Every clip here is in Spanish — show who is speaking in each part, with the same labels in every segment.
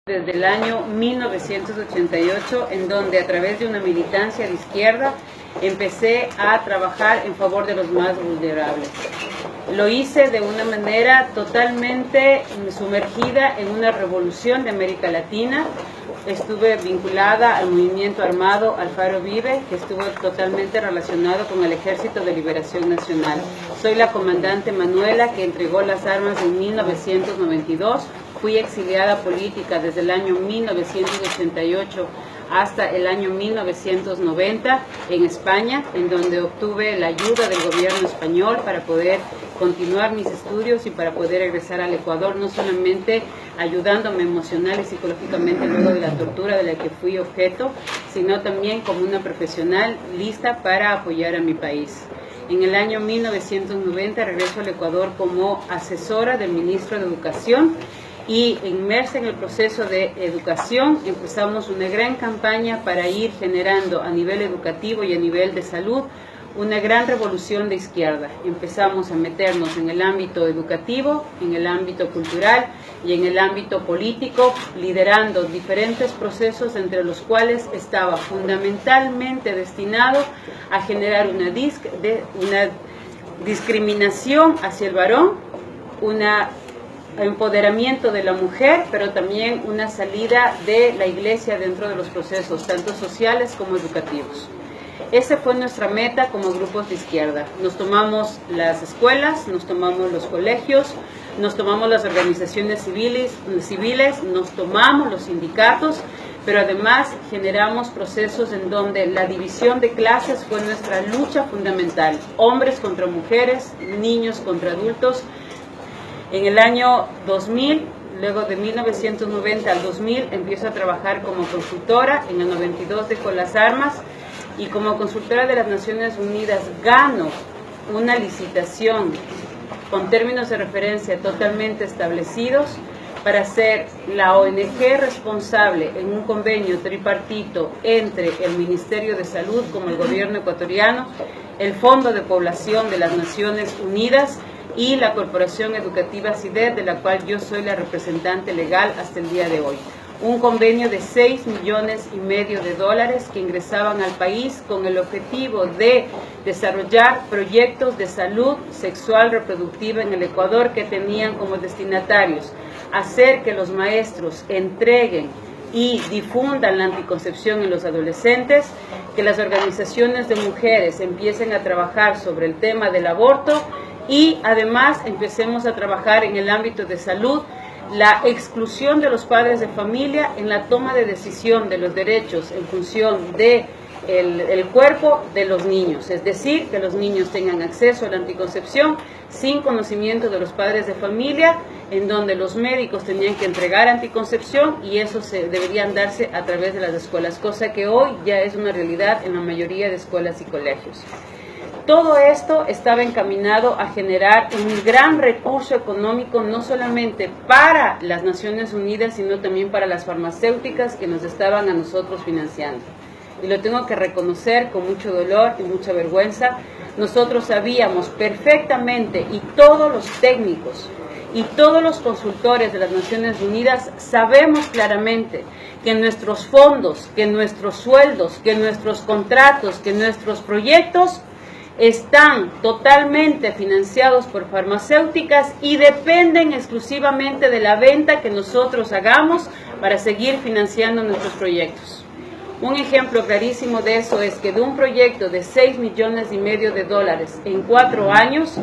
Speaker 1: Desde el año 1988, en donde a través de una militancia de izquierda empecé a trabajar en favor de los más vulnerables. Lo hice de una manera totalmente sumergida en una revolución de América Latina. Estuve vinculada al movimiento armado Alfaro Vive, que estuvo totalmente relacionado con el Ejército de Liberación Nacional. Soy la comandante Manuela, que entregó las armas en 1992. Fui exiliada política desde el año 1988 hasta el año 1990 en España, en donde obtuve la ayuda del gobierno español para poder continuar mis estudios y para poder regresar al Ecuador, no solamente ayudándome emocional y psicológicamente luego de la tortura de la que fui objeto, sino también como una profesional lista para apoyar a mi país. En el año 1990 regreso al Ecuador como asesora del ministro de Educación, y inmersa en el proceso de educación empezamos una gran campaña para ir generando a nivel educativo y a nivel de salud una gran revolución de izquierda. Empezamos a meternos en el ámbito educativo, en el ámbito cultural y en el ámbito político, liderando diferentes procesos entre los cuales estaba fundamentalmente destinado a generar una discriminación hacia el varón, empoderamiento de la mujer, pero también una salida de la iglesia dentro de los procesos, tanto sociales como educativos. Esa fue nuestra meta como grupos de izquierda. Nos tomamos las escuelas, nos tomamos los colegios, nos tomamos las organizaciones civiles, nos tomamos los sindicatos, pero además generamos procesos en donde la división de clases fue nuestra lucha fundamental. Hombres contra mujeres, niños contra adultos. En el año 2000, luego de 1990 al 2000, empiezo a trabajar como consultora. En el 92 dejo las armas y como consultora de las Naciones Unidas gano una licitación con términos de referencia totalmente establecidos para ser la ONG responsable en un convenio tripartito entre el Ministerio de Salud como el gobierno ecuatoriano, el Fondo de Población de las Naciones Unidas y la Corporación Educativa CIDED, de la cual yo soy la representante legal hasta el día de hoy. Un convenio de $6,5 millones de dólares que ingresaban al país con el objetivo de desarrollar proyectos de salud sexual reproductiva en el Ecuador que tenían como destinatarios hacer que los maestros entreguen y difundan la anticoncepción en los adolescentes, que las organizaciones de mujeres empiecen a trabajar sobre el tema del aborto y además empecemos a trabajar en el ámbito de salud, la exclusión de los padres de familia en la toma de decisión de los derechos en función de el cuerpo de los niños, es decir, que los niños tengan acceso a la anticoncepción sin conocimiento de los padres de familia, en donde los médicos tenían que entregar anticoncepción y eso deberían darse a través de las escuelas, cosa que hoy ya es una realidad en la mayoría de escuelas y colegios. Todo esto estaba encaminado a generar un gran recurso económico, no solamente para las Naciones Unidas, sino también para las farmacéuticas que nos estaban a nosotros financiando. Y lo tengo que reconocer con mucho dolor y mucha vergüenza. Nosotros sabíamos perfectamente, y todos los técnicos y todos los consultores de las Naciones Unidas sabemos claramente que nuestros fondos, que nuestros sueldos, que nuestros contratos, que nuestros proyectos están totalmente financiados por farmacéuticas y dependen exclusivamente de la venta que nosotros hagamos para seguir financiando nuestros proyectos. Un ejemplo clarísimo de eso es que de un proyecto de $6,5 millones de dólares en 4 años,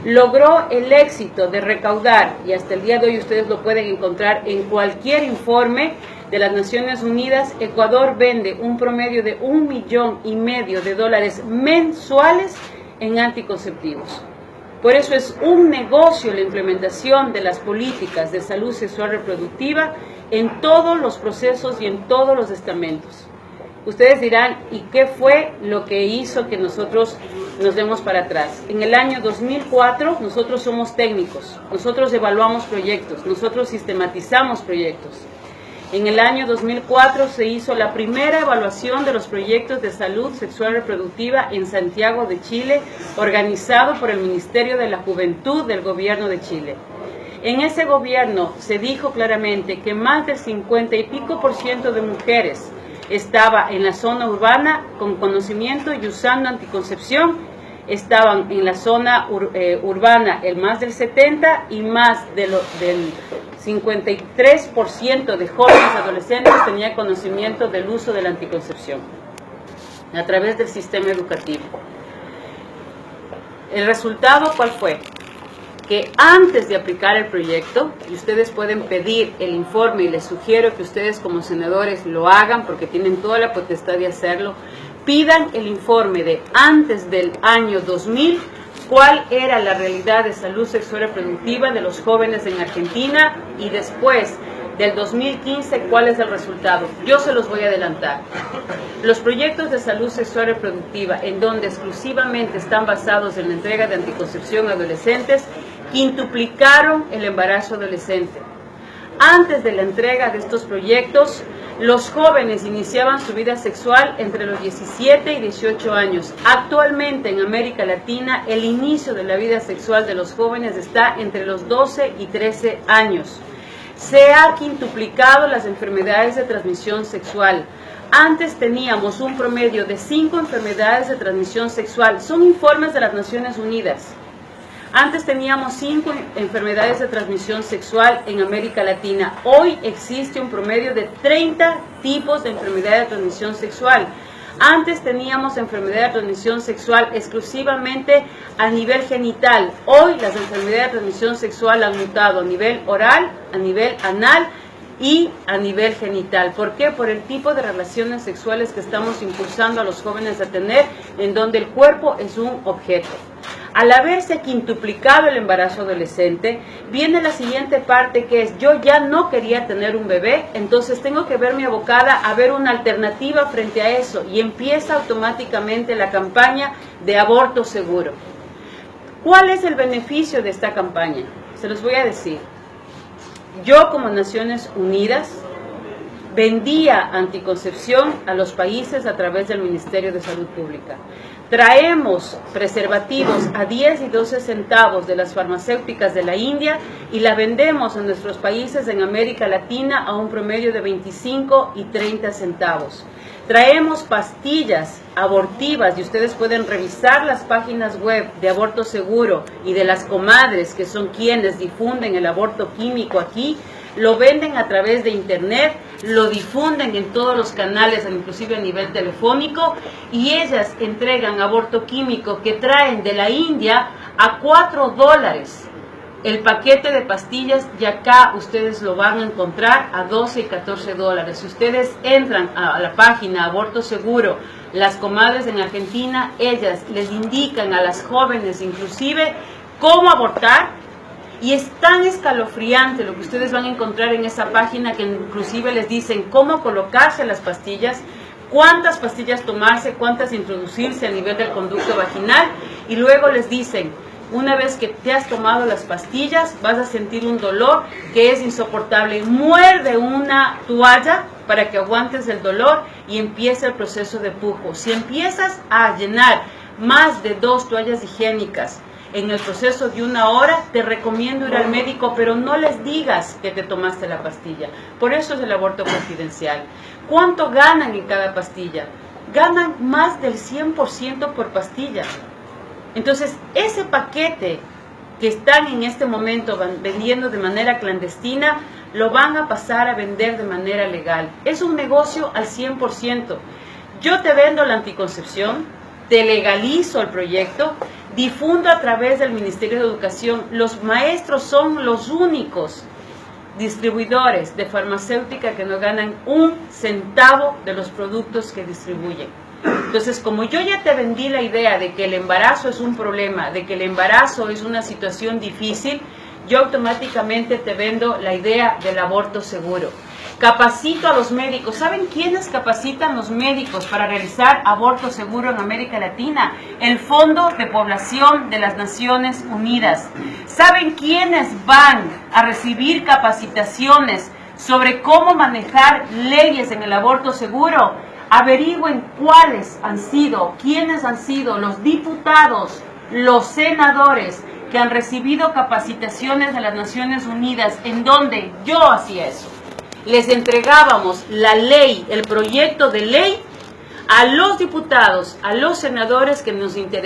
Speaker 1: logró el éxito de recaudar, y hasta el día de hoy ustedes lo pueden encontrar en cualquier informe de las Naciones Unidas, Ecuador vende un promedio de $1,5 millones de dólares mensuales en anticonceptivos. Por eso es un negocio la implementación de las políticas de salud sexual reproductiva en todos los procesos y en todos los estamentos. Ustedes dirán, ¿y qué fue lo que hizo que nosotros nos demos para atrás? En el año 2004 nosotros somos técnicos, nosotros evaluamos proyectos, nosotros sistematizamos proyectos. En el año 2004 se hizo la primera evaluación de los proyectos de salud sexual reproductiva en Santiago de Chile, organizado por el Ministerio de la Juventud del Gobierno de Chile. En ese gobierno se dijo claramente que más del 50 y pico % de mujeres estaba en la zona urbana con conocimiento y usando anticoncepción. Estaban en la zona urbana el más del 70 y más del 53% de jóvenes adolescentes tenía conocimiento del uso de la anticoncepción a través del sistema educativo. ¿El resultado cuál fue? Que antes de aplicar el proyecto, y ustedes pueden pedir el informe y les sugiero que ustedes como senadores lo hagan porque tienen toda la potestad de hacerlo, pidan el informe de antes del año 2000, cuál era la realidad de salud sexual y reproductiva de los jóvenes en Argentina y después del 2015, cuál es el resultado. Yo se los voy a adelantar. Los proyectos de salud sexual y reproductiva, en donde exclusivamente están basados en la entrega de anticoncepción a adolescentes, quintuplicaron el embarazo adolescente. Antes de la entrega de estos proyectos, los jóvenes iniciaban su vida sexual entre los 17 y 18 años. Actualmente en América Latina, el inicio de la vida sexual de los jóvenes está entre los 12 y 13 años. Se ha quintuplicado las enfermedades de transmisión sexual. Antes teníamos un promedio de 5 enfermedades de transmisión sexual. Son informes de las Naciones Unidas. Antes teníamos 5 enfermedades de transmisión sexual en América Latina. Hoy existe un promedio de 30 tipos de enfermedad de transmisión sexual. Antes teníamos enfermedad de transmisión sexual exclusivamente a nivel genital. Hoy las enfermedades de transmisión sexual han mutado a nivel oral, a nivel anal y a nivel genital. ¿Por qué? Por el tipo de relaciones sexuales que estamos impulsando a los jóvenes a tener, en donde el cuerpo es un objeto. Al haberse quintuplicado el embarazo adolescente, viene la siguiente parte que es, yo ya no quería tener un bebé, entonces tengo que verme abocada a ver una alternativa frente a eso, y empieza automáticamente la campaña de aborto seguro. ¿Cuál es el beneficio de esta campaña? Se los voy a decir. Yo como Naciones Unidas vendía anticoncepción a los países a través del Ministerio de Salud Pública. Traemos preservativos a 10 y 12 centavos de las farmacéuticas de la India y la vendemos en nuestros países en América Latina a un promedio de 25 y 30 centavos. Traemos pastillas abortivas y ustedes pueden revisar las páginas web de Aborto Seguro y de las comadres que son quienes difunden el aborto químico aquí. Lo venden a través de internet, lo difunden en todos los canales, inclusive a nivel telefónico, y ellas entregan aborto químico que traen de la India a $4 el paquete de pastillas, y acá ustedes lo van a encontrar a 12 y 14 dólares. Si ustedes entran a la página Aborto Seguro, las comadres en Argentina, ellas les indican a las jóvenes inclusive cómo abortar. Y es tan escalofriante lo que ustedes van a encontrar en esa página que inclusive les dicen cómo colocarse las pastillas, cuántas pastillas tomarse, cuántas introducirse a nivel del conducto vaginal, y luego les dicen, una vez que te has tomado las pastillas, vas a sentir un dolor que es insoportable. Muerde una toalla para que aguantes el dolor y empieza el proceso de pujo. Si empiezas a llenar más de 2 toallas higiénicas en el proceso de 1 hora, te recomiendo ir al médico, pero no les digas que te tomaste la pastilla. Por eso es el aborto confidencial. ¿Cuánto ganan en cada pastilla? Ganan más del 100% por pastilla. Entonces, ese paquete que están en este momento vendiendo de manera clandestina, lo van a pasar a vender de manera legal. Es un negocio al 100%. Yo te vendo la anticoncepción, te legalizo el proyecto, difundo a través del Ministerio de Educación. Los maestros son los únicos distribuidores de farmacéutica que no ganan 1 centavo de los productos que distribuyen. Entonces, como yo ya te vendí la idea de que el embarazo es un problema, de que el embarazo es una situación difícil, yo automáticamente te vendo la idea del aborto seguro. Capacito a los médicos. ¿Saben quiénes capacitan los médicos para realizar aborto seguro en América Latina? El Fondo de Población de las Naciones Unidas. ¿Saben quiénes van a recibir capacitaciones sobre cómo manejar leyes en el aborto seguro? Averigüen quiénes han sido los diputados, los senadores que han recibido capacitaciones de las Naciones Unidas, en donde yo hacía eso. Les entregábamos la ley, el proyecto de ley, a los diputados, a los senadores que nos interesaban.